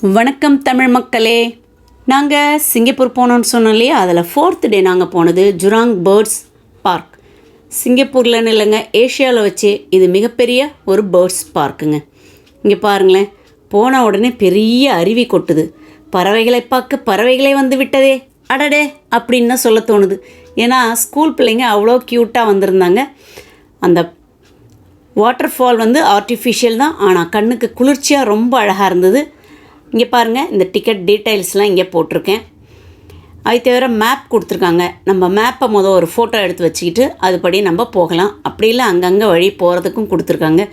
வணக்கம் தமிழ் மக்களே. நாங்கள் சிங்கப்பூர் போனோன்னு சொன்னோம் இல்லையா, அதில் 4th டே நாங்கள் போனது ஜுராங் பேர்ட்ஸ் பார்க். சிங்கப்பூர்லன்னு இல்லைங்க, ஏஷியாவில் வச்சு இது மிகப்பெரிய ஒரு பேர்ட்ஸ் பார்க்குங்க. இங்கே பாருங்களேன், போன உடனே பெரிய அருவி கொட்டுது. பறவைகளை பார்க்க பறவைகளே வந்து விட்டதே, அடடே அப்படின்னு தான் சொல்ல தோணுது. ஏன்னா ஸ்கூல் பிள்ளைங்க அவ்வளோ க்யூட்டாக வந்திருந்தாங்க. அந்த வாட்டர் ஃபால் வந்து ஆர்டிஃபிஷியல் தான், ஆனால் கண்ணுக்கு குளிர்ச்சியாக ரொம்ப அழகாக இருந்தது. இங்கே பாருங்கள், இந்த டிக்கெட் டீட்டெயில்ஸ்லாம் இங்கே போட்டிருக்கேன். அது தவிர மேப் கொடுத்துருக்காங்க. நம்ம மேப்பை ஒரு ஃபோட்டோ எடுத்து வச்சுக்கிட்டு அதுபடி நம்ம போகலாம். அப்படி இல்லை அங்கங்கே வழி போகிறதுக்கும் கொடுத்துருக்காங்க.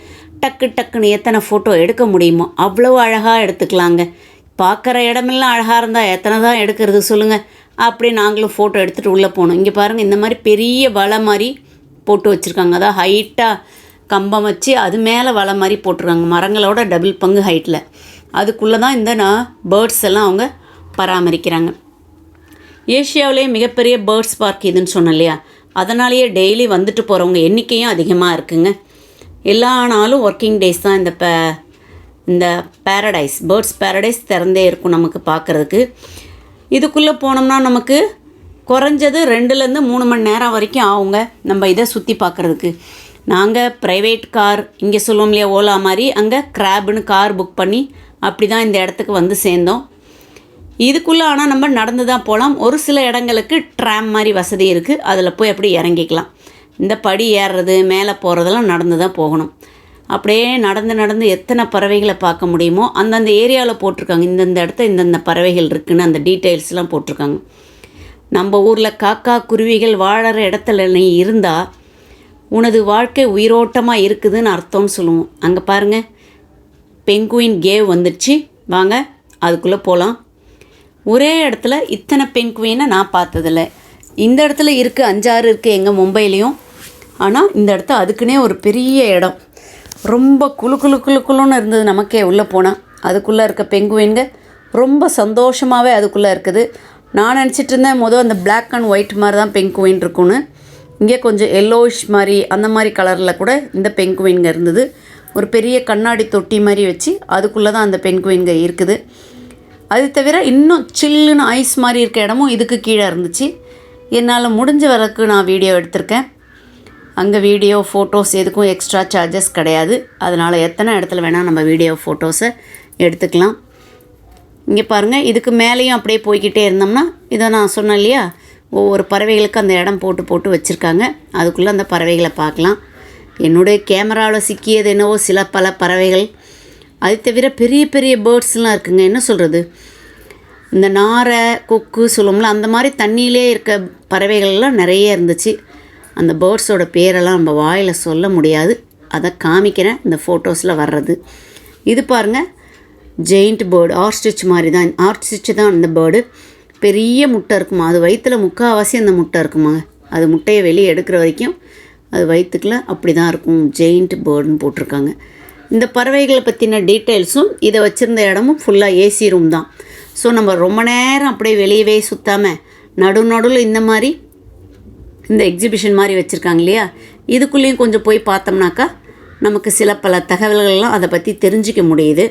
டக்குன்னு எத்தனை ஃபோட்டோ எடுக்க முடியுமோ அவ்வளோ அழகாக எடுத்துக்கலாங்க. பார்க்குற இடமெல்லாம் அழகாக இருந்தால் எத்தனை தான் எடுக்கிறது சொல்லுங்கள். அப்படி நாங்களும் ஃபோட்டோ எடுத்துகிட்டு உள்ளே போனோம். இங்கே பாருங்கள், இந்த மாதிரி பெரிய வலை மாதிரி போட்டு வச்சுருக்காங்க. அதான் ஹைட்டாக கம்பம் வச்சு அது மேலே வலை மாதிரி போட்டிருக்காங்க, மரங்களோட டபுள் பங்கு ஹைட்டில். அதுக்குள்ளே தான் இந்த பேர்ட்ஸ் எல்லாம் அவங்க பராமரிக்கிறாங்க. ஏஷியாவிலே மிகப்பெரிய பேர்ட்ஸ் பார்க் இதுன்னு சொன்னேன் இல்லையா, அதனாலேயே டெய்லி வந்துட்டு போகிறவங்க எண்ணிக்கையும் அதிகமாக இருக்குங்க. எல்லா நாளும் ஒர்க்கிங் டேஸ் தான் இந்த பேரடைஸ், பேர்ட்ஸ் பேரடைஸ் திறந்தே இருக்கும் நமக்கு பார்க்குறதுக்கு. இதுக்குள்ளே போனோம்னா நமக்கு குறைஞ்சது 2-3 மணி நேரம் வரைக்கும் ஆகுங்க நம்ம இதை சுற்றி பார்க்குறதுக்கு. நாங்கள் ப்ரைவேட் கார், இங்கே சொல்லுவோம் இல்லையா ஓலா மாதிரி, அங்கே கிராப்னு கார் புக் பண்ணி அப்படி தான் இந்த இடத்துக்கு வந்து சேர்ந்தோம். இதுக்குள்ளே ஆனால் நம்ம நடந்து தான் போகலாம். ஒரு சில இடங்களுக்கு ட்ராம் மாதிரி வசதி இருக்குது, அதில் போய் அப்படி இறங்கிக்கலாம். இந்த படி ஏறுறது மேலே போகிறதெல்லாம் நடந்து தான் போகணும். அப்படியே நடந்து எத்தனை பறவைகளை பார்க்க முடியுமோ அந்தந்த ஏரியாவில் போட்டிருக்காங்க. இந்தந்த இடத்த இந்தந்த பறவைகள் இருக்குதுன்னு அந்த டீட்டெயில்ஸ்லாம் போட்டிருக்காங்க. நம்ம ஊரில் காக்கா குருவிகள் வாழற இடத்துல நீ இருந்தால் உனது வாழ்க்கை உயிரோட்டமாக இருக்குதுன்னு அர்த்தம்னு சொல்லுவோம். அங்கே பாருங்கள், பெங்குயின் கேவ் வந்துடுச்சு, வாங்க அதுக்குள்ளே போகலாம். ஒரே இடத்துல இத்தனை பெங்குயினை நான் பார்த்ததில்ல. இந்த இடத்துல இருக்குது, 5-6 இருக்குது எங்கள் மும்பையிலையும். ஆனால் இந்த இடத்த அதுக்குன்னே ஒரு பெரிய இடம், ரொம்ப குளுன்னு இருந்தது நமக்கே உள்ளே போனால். அதுக்குள்ளே இருக்க பெங்குயின்க ரொம்ப சந்தோஷமாகவே அதுக்குள்ளே இருக்குது. நான் நினச்சிட்டு இருந்தேன் அந்த பிளாக் அண்ட் ஒயிட் மாதிரி தான் பெங்குயின் இருக்குன்னு. இங்கே கொஞ்சம் எல்லோயிஷ் மாதிரி அந்த மாதிரி கலரில் கூட இந்த பெங்குயின்க இருந்தது. ஒரு பெரிய கண்ணாடி தொட்டி மாதிரி வச்சு அதுக்குள்ளே தான் அந்த பெங்குயின்க இருக்குது. அது தவிர இன்னும் சில்லுன்னு ஐஸ் மாதிரி இருக்க இடமும் இதுக்கு கீழே இருந்துச்சு. என்னால் முடிஞ்ச வரைக்கும் நான் வீடியோ எடுத்திருக்கேன். அங்கே வீடியோ ஃபோட்டோஸ் எதுக்கும் எக்ஸ்ட்ரா சார்ஜஸ் கிடையாது. அதனால் எத்தனை இடத்துல வேணால் நம்ம வீடியோ ஃபோட்டோஸை எடுத்துக்கலாம். இங்கே பாருங்கள், இதுக்கு மேலேயும் அப்படியே போய்கிட்டே இருந்தோம்னா இதை நான் சொன்னேன் இல்லையா, ஒவ்வொரு பறவைகளுக்கு அந்த இடம் போட்டு வச்சுருக்காங்க. அதுக்குள்ளே அந்த பறவைகளை பார்க்கலாம். என்னுடைய கேமராவில் சிக்கியது என்னவோ பல பறவைகள். அது தவிர பெரிய பெரிய பேர்ட்ஸ்லாம் இருக்குங்க. என்ன சொல்கிறது, இந்த நாரை கொக்கு சொல்லுவோம்ல, அந்த மாதிரி தண்ணியிலே இருக்க பறவைகள்லாம் நிறைய இருந்துச்சு. அந்த பேர்ட்ஸோட பேரெல்லாம் நம்ம வாயில் சொல்ல முடியாது, அதை காமிக்கிறேன் இந்த ஃபோட்டோஸில் வர்றது. இது பாருங்கள், ஜெயிண்ட் பேர்டு, ஆர்ஸ்டிச் மாதிரி தான், ஆர்ஸ்டிச் தான் இந்த பேர்டு. பெரிய முட்டை இருக்குமா, அது வயிற்றில் முக்கால்வாசி அந்த முட்டை இருக்குமா. அது முட்டையை வெளியே எடுக்கிற வரைக்கும் அது வயிற்றுக்குள்ள அப்படி தான் இருக்கும். ஜெயிண்ட் பேர்டுன்னு போட்டிருக்காங்க. இந்த பறவைகளை பற்றின டீட்டெயில்ஸும் இதை வச்சுருந்த இடமும் ஃபுல்லாக ஏசி ரூம் தான். ஸோ நம்ம ரொம்ப நேரம் அப்படியே வெளியவே சுற்றாமல் நடுவில் இந்த மாதிரி இந்த எக்ஸிபிஷன் மாதிரி வச்சுருக்காங்க இல்லையா, இதுக்குள்ளேயும் கொஞ்சம் போய் பார்த்தோம்னாக்கா நமக்கு பல தகவல்கள்லாம் அதை பற்றி தெரிஞ்சிக்க முடியுது.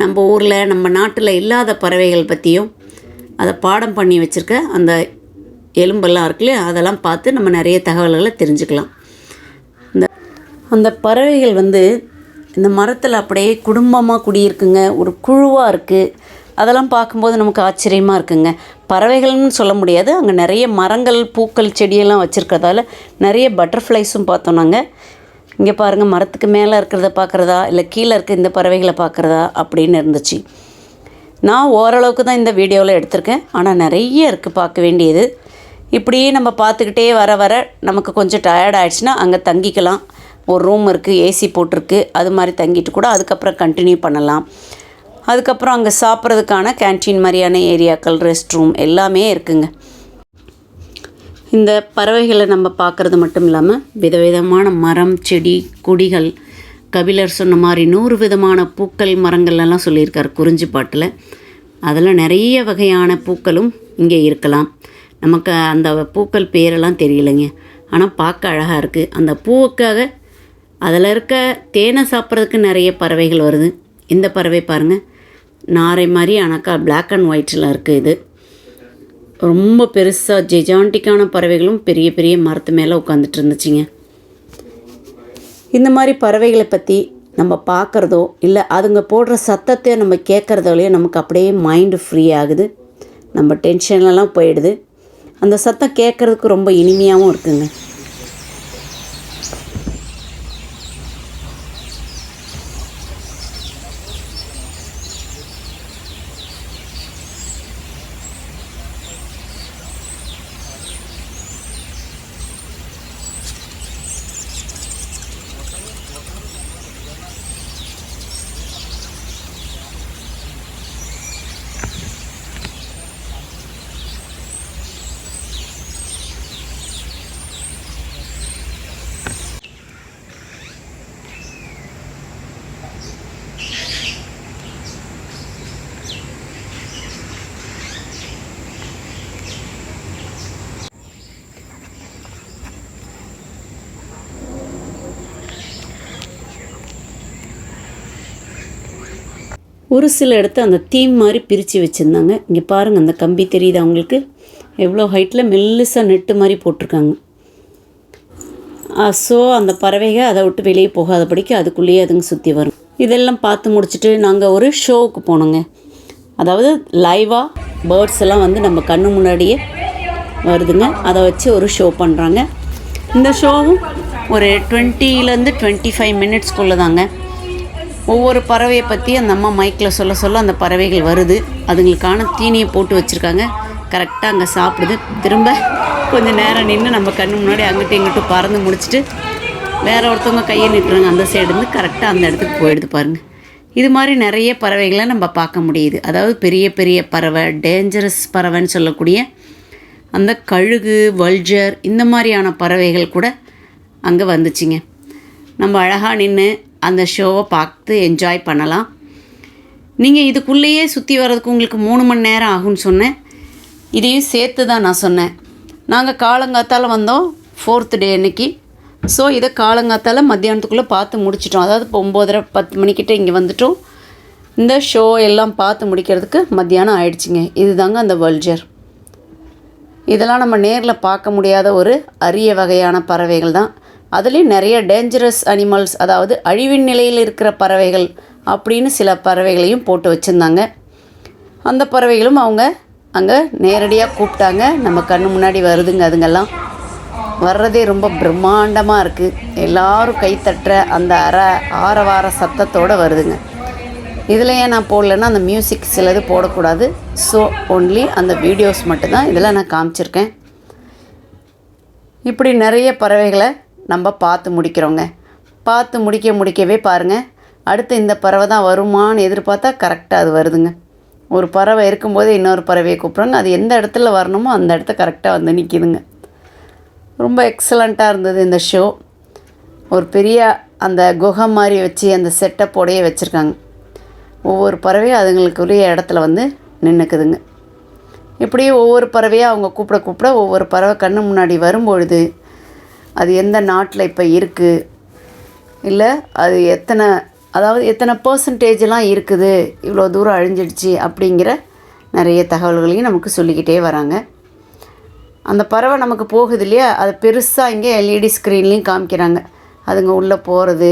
நம்ம ஊரில் நம்ம நாட்டில் இல்லாத பறவைகள் பற்றியும் அதை பாடம் பண்ணி வச்சுருக்க அந்த எலும்பெல்லாம் இருக்குல்லையா, அதெல்லாம் பார்த்து நம்ம நிறைய தகவல்களை தெரிஞ்சுக்கலாம். அந்த பறவைகள் இந்த மரத்தில் அப்படியே குடும்பமாக குடியிருக்குங்க, ஒரு குழுவாக இருக்குது. அதெல்லாம் பார்க்கும்போது நமக்கு ஆச்சரியமாக இருக்குங்க. பறவைகள்னு சொல்ல முடியாது, அங்கே நிறைய மரங்கள் பூக்கள் செடியெல்லாம் வச்சுருக்கிறதால நிறைய பட்டர்ஃப்ளைஸும் பார்த்தோம் நாங்கள். இங்கே பாருங்கள், மரத்துக்கு மேலே இருக்கிறத பார்க்குறதா இல்லை கீழே இருக்க இந்த பறவைகளை பார்க்குறதா அப்படின்னு இருந்துச்சு. நான் ஓரளவுக்கு தான் இந்த வீடியோவில் எடுத்திருக்கேன், ஆனால் நிறைய இருக்குது பார்க்க வேண்டியது. இப்படியே நம்ம பார்த்துக்கிட்டே வர நமக்கு கொஞ்சம் டயர்ட் ஆகிடுச்சுன்னா அங்கே தங்கிக்கலாம். ஒரு ரூம் இருக்குது, ஏசி போட்டிருக்கு, அது மாதிரி தங்கிட்டு கூட அதுக்கப்புறம் கண்டினியூ பண்ணலாம். அதுக்கப்புறம் அங்கே சாப்பிட்றதுக்கான கேன்டீன் மாதிரியான ஏரியாக்கள், ரெஸ்ட் ரூம் எல்லாமே இருக்குங்க. இந்த பறவைகளை நம்ம பார்க்குறது மட்டும் இல்லாமல் விதவிதமான மரம் செடி கொடிகள், கபிலர் சொன்ன மாதிரி 100 விதமான பூக்கள் மரங்கள்லாம் சொல்லியிருக்கார் குறிஞ்சி பாட்டில். அதில் நிறைய வகையான பூக்களும் இங்கே இருக்கலாம். நமக்கு அந்த பூக்கள் பேரெல்லாம் தெரியலைங்க, ஆனால் பார்க்க அழகாக இருக்குது. அந்த பூவுக்காக அதில் இருக்க தேனை சாப்பிட்றதுக்கு நிறைய பறவைகள் வருது. இந்த பறவை பாருங்கள், நாரை மாதிரி ஆனாக்கா Black அண்ட் ஒயிட்டில் இருக்குது. இது ரொம்ப பெருசாக ஜெஜாண்டிக்கான பறவைகளும் பெரிய பெரிய மரத்து மேலே உட்காந்துட்டு இருந்துச்சுங்க. இந்த மாதிரி பறவைகளை பற்றி நம்ம பார்க்குறதோ இல்லை அதுங்க போடுற சத்தத்தை நம்ம கேட்குறதோலையோ நமக்கு அப்படியே மைண்டு ஃப்ரீ ஆகுது. நம்ம டென்ஷன்லலாம் போயிடுது. அந்த சத்தம் கேட்குறதுக்கு ரொம்ப இனிமையாகவும் இருக்குங்க. ஒரு சில இடத்த அந்த தீம் மாதிரி பிரித்து வச்சுருந்தாங்க. இங்கே பாருங்கள், அந்த கம்பி தெரியுது அவங்களுக்கு எவ்வளோ ஹைட்டில் மெல்லிசாக நெட்டு மாதிரி போட்டிருக்காங்க. ஸோ அந்த பறவைகள் அதை விட்டு வெளியே போகாதபடிக்கு அதுக்குள்ளேயே அதுங்க சுற்றி வரும். இதெல்லாம் பார்த்து முடிச்சுட்டு நாங்கள் ஒரு ஷோவுக்கு போனோங்க. அதாவது லைவாக பேர்ட்ஸ் எல்லாம் வந்து நம்ம கண்ணு முன்னாடியே வருதுங்க. அதை வச்சு ஒரு ஷோ பண்ணுறாங்க. இந்த ஷோவும் ஒரு 20 to 25 மினிட்ஸ்க்குள்ளே தாங்க. ஒவ்வொரு பறவையை பற்றி அந்த அம்மா மைக்கில் சொல்ல சொல்ல அந்த பறவைகள் வருது. அதுங்களுக்கான தீனியை போட்டு வச்சுருக்காங்க. கரெக்டாக அங்கே சாப்பிடுது. திரும்ப கொஞ்சம் நேரம் நின்று நம்ம கண்ணு முன்னாடி அங்கிட்டு இங்கிட்டு பறந்து முடிச்சுட்டு வேறு ஒருத்தவங்க கையை நிட்டுறாங்க. அந்த சைடுலேருந்து கரெக்டாக அந்த இடத்துக்கு போயிடுது பாருங்கள். இது மாதிரி நிறைய பறவைகளை நம்ம பார்க்க முடியுது. அதாவது பெரிய பெரிய பறவை, டேஞ்சரஸ் பறவைன்னு சொல்லக்கூடிய அந்த கழுகு, வல்ஜர் இந்த மாதிரியான பறவைகள் கூட அங்கே வந்துச்சுங்க. நம்ம அழகாக நின்று அந்த ஷோவை பார்த்து என்ஜாய் பண்ணலாம். நீங்கள் இதுக்குள்ளேயே சுற்றி வர்றதுக்கு உங்களுக்கு 3 மணி நேரம் ஆகும்னு சொன்னேன். இதையும் சேர்த்து தான் நான் சொன்னேன். நாங்கள் காலங்காத்தால் வந்தோம் 4th டே அன்னைக்கு. ஸோ இதை காலங்காத்தால் மத்தியானத்துக்குள்ளே பார்த்து முடிச்சிட்டோம். அதாவது இப்போ 9:30-10 மணிக்கிட்ட இங்கே வந்துட்டோம். இந்த ஷோ எல்லாம் பார்த்து முடிக்கிறதுக்கு மத்தியானம் ஆயிடுச்சுங்க. இது தாங்க அந்த வல்ஜர். இதெல்லாம் நம்ம நேரில் பார்க்க முடியாத ஒரு அரிய வகையான பறவைகள் தான். அதுலேயும் நிறைய டேஞ்சரஸ் அனிமல்ஸ், அதாவது அழிவின் நிலையில் இருக்கிற பறவைகள் அப்படின்னு சில பறவைகளையும் போட்டு வச்சுருந்தாங்க. அந்த பறவைகளும் அவங்க அங்கே நேரடியாக கூப்பிட்டாங்க. நம்ம கண்ணு முன்னாடி வருதுங்க. அதுங்கெல்லாம் வர்றதே ரொம்ப பிரம்மாண்டமாக இருக்குது. எல்லோரும் கைத்தட்டுற அந்த ஆரவார சத்தத்தோடு வருதுங்க. இதில் ஏன் நான் போடலன்னா அந்த மியூசிக் சிலது போடக்கூடாது. ஸோ ஒன்லி அந்த வீடியோஸ் மட்டும்தான் இதில் நான் காமிச்சிருக்கேன். இப்படி நிறைய பறவைகளை நம்ம பார்த்து முடிக்கிறோங்க. பார்த்து முடிக்கவே பாருங்கள், அடுத்து இந்த பறவை தான் வருமானு எதிர்பார்த்தா கரெக்டாக அது வருதுங்க. ஒரு பறவை இருக்கும்போது இன்னொரு பறவையை கூப்பிட்றாங்க. அது எந்த இடத்துல வரணுமோ அந்த இடத்த கரெக்டாக வந்து நிற்கிதுங்க. ரொம்ப எக்ஸலண்ட்டாக இருந்தது இந்த ஷோ. ஒரு பெரிய அந்த குகை மாதிரி வச்சு அந்த செட்டப்போடையே வச்சுருக்காங்க. ஒவ்வொரு பறவையும் அதுங்களுக்குரிய இடத்துல வந்து நின்றுக்குதுங்க. இப்படியே ஒவ்வொரு பறவையாக அவங்க கூப்பிட ஒவ்வொரு பறவை கண்ணு முன்னாடி வரும்பொழுது அது எந்த நாட்டில் இப்போ இருக்குது, இல்லை அது எத்தனை பர்சன்டேஜெலாம் இருக்குது, இவ்வளோ தூரம் அழிஞ்சிடுச்சு அப்படிங்கிற நிறைய தகவல்களையும் நமக்கு சொல்லிக்கிட்டே வராங்க. அந்த பறவை நமக்கு போகுது இல்லையா, அது பெருசாக இங்கே LED ஸ்க்ரீன்லேயும் காமிக்கிறாங்க. அதுங்க உள்ளே போகிறது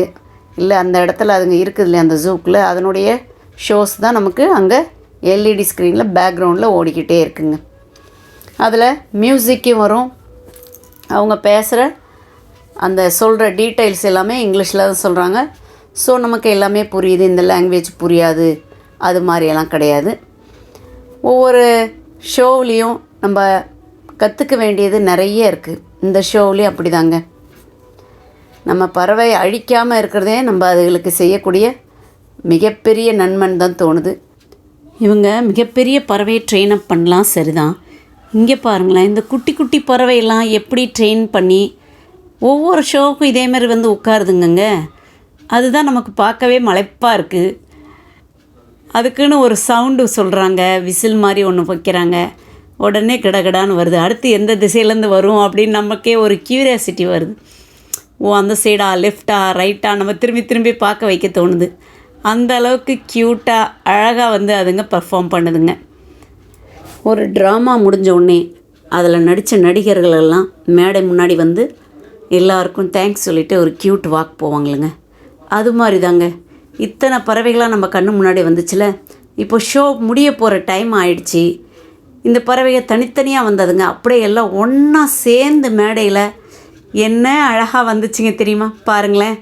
இல்லை அந்த இடத்துல அதுங்க இருக்குது இல்லையா அந்த ஜூக்கில், அதனுடைய ஷோஸ் தான் நமக்கு அங்கே LED ஸ்க்ரீனில் பேக்ரவுண்டில் ஓடிக்கிட்டே இருக்குங்க. அதில் மியூசிக்கும் வரும். அவங்க பேசுகிற அந்த சொல்கிற டீட்டெயில்ஸ் எல்லாமே இங்கிலீஷில் தான் சொல்கிறாங்க. ஸோ நமக்கு எல்லாமே புரியுது. இந்த லாங்குவேஜ் புரியாது அது மாதிரியெல்லாம் கிடையாது. ஒவ்வொரு ஷோவிலையும் நம்ம கற்றுக்க வேண்டியது நிறைய இருக்குது. இந்த ஷோவிலையும் அப்படி தாங்க. நம்ம பறவை அழிக்காமல் இருக்கிறதே நம்ம அதுகளுக்கு செய்யக்கூடிய மிகப்பெரிய நன்மைன்னு தான் தோணுது. இவங்க மிகப்பெரிய பறவையை ட்ரெயின் அப் பண்ணலாம், சரிதான். இங்கே பாருங்களேன், இந்த குட்டி குட்டி பறவையெல்லாம் எப்படி ட்ரெயின் பண்ணி ஒவ்வொரு ஷோவுக்கும் இதேமாதிரி வந்து உட்காருதுங்கங்க. அதுதான் நமக்கு பார்க்கவே மலைப்பாக இருக்குது. அதுக்குன்னு ஒரு சவுண்டு சொல்கிறாங்க, விசில் மாதிரி ஒன்று வைக்கிறாங்க. உடனே கடகடான்னு வருது. அடுத்து எந்த திசையிலேருந்து வரும் அப்படின்னு நமக்கே ஒரு க்யூரியாசிட்டி வருது. ஓ அந்த சைடா, லெஃப்டா, ரைட்டா, நம்ம திரும்பி திரும்பி பார்க்க வைக்க தோணுது. அந்த அளவுக்கு க்யூட்டாக அழகாக வந்து அதுங்க பர்ஃபார்ம் பண்ணுதுங்க. ஒரு ட்ராமா முடிஞ்ச உடனே அதில் நடித்த நடிகர்கள் எல்லாம் மேடை முன்னாடி வந்து எல்லாருக்கும் தேங்க்ஸ் சொல்லிவிட்டு ஒரு க்யூட் வாக் போவாங்களுங்க. அது மாதிரி தாங்க இத்தனை பறவைகளாக நம்ம கண்ணு முன்னாடி வந்துச்சுல. இப்போ ஷோ முடிய போகிற டைம் ஆயிடுச்சு. இந்த பறவைகள் தனித்தனியாக வந்ததுங்க அப்படியே எல்லாம் ஒன்றா சேர்ந்து மேடையில் என்ன அழகாக வந்துச்சுங்க தெரியுமா? பாருங்களேன்.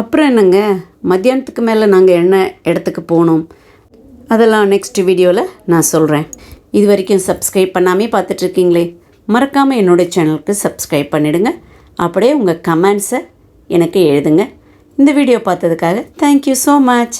அப்புறம் என்னங்க, மத்தியானத்துக்கு மேலே நாங்கள் என்ன இடத்துக்கு போனோம் அதெல்லாம் நெக்ஸ்ட் வீடியோவில் நான் சொல்கிறேன். இது வரைக்கும் சப்ஸ்கிரைப் பண்ணாமே பார்த்துட்ருக்கீங்களே, மறக்காமல் என்னோடய சேனலுக்கு சப்ஸ்கிரைப் பண்ணிவிடுங்க. அப்படியே உங்கள் கமெண்ட்ஸை எனக்கு எழுதுங்க. இந்த வீடியோ பார்த்ததுக்காக தேங்க்யூ ஸோ மச்.